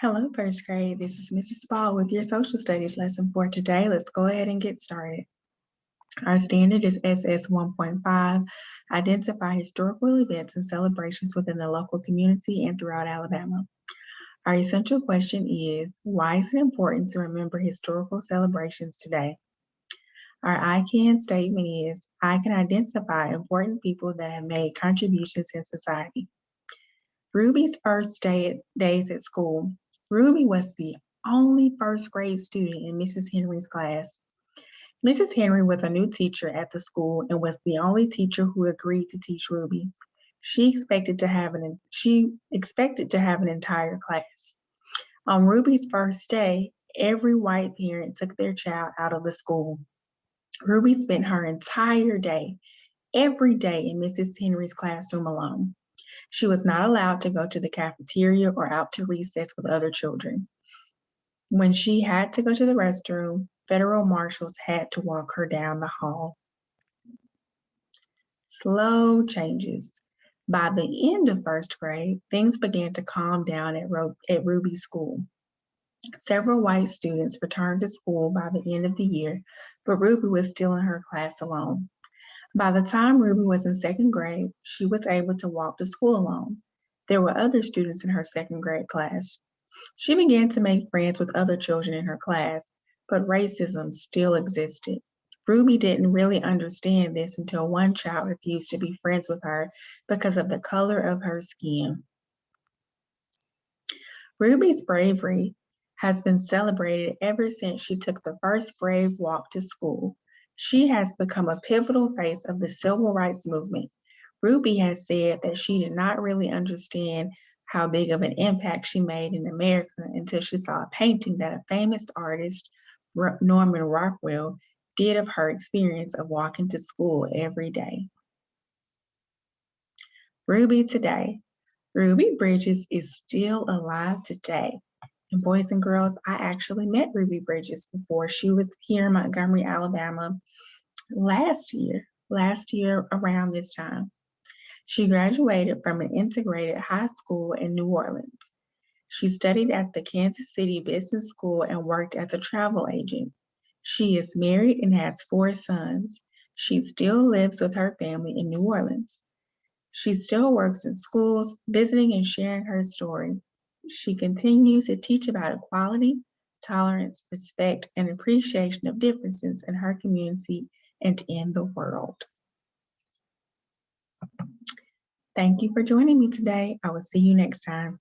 Hello, first grade. This is Mrs. Ball with your social studies lesson for today. Let's go ahead and get started. Our standard is SS 1.5, identify historical events and celebrations within the local community and throughout Alabama. Our essential question is, why is it important to remember historical celebrations today? Our I can statement is, I can identify important people that have made contributions in society. Ruby's first days at school. Ruby was the only first grade student in Mrs. Henry's class. Mrs. Henry was a new teacher at the school and was the only teacher who agreed to teach Ruby. She expected to have an entire class. On Ruby's first day, every white parent took their child out of the school. Ruby spent her entire day, every day in Mrs. Henry's classroom alone. She was not allowed to go to the cafeteria or out to recess with other children. When she had to go to the restroom, federal marshals had to walk her down the hall. Slow changes. By the end of first grade, things began to calm down at Ruby's school. Several white students returned to school by the end of the year, but Ruby was still in her class alone. By the time Ruby was in second grade, she was able to walk to school alone. There were other students in her second grade class. She began to make friends with other children in her class, but racism still existed. Ruby didn't really understand this until one child refused to be friends with her because of the color of her skin. Ruby's bravery has been celebrated ever since she took the first brave walk to school. She has become a pivotal face of the civil rights movement. Ruby has said that she did not really understand how big of an impact she made in America until she saw a painting that a famous artist, Norman Rockwell, did of her experience of walking to school every day. Ruby today. Ruby Bridges is still alive today. And boys and girls, I actually met Ruby Bridges before. She was here in Montgomery, Alabama last year around this time. She graduated from an integrated high school in New Orleans. She studied at the Kansas City Business School and worked as a travel agent. She is married and has 4 sons. She still lives with her family in New Orleans. She still works in schools, visiting and sharing her story. She continues to teach about equality, tolerance, respect, and appreciation of differences in her community and in the world. Thank you for joining me today. I will see you next time.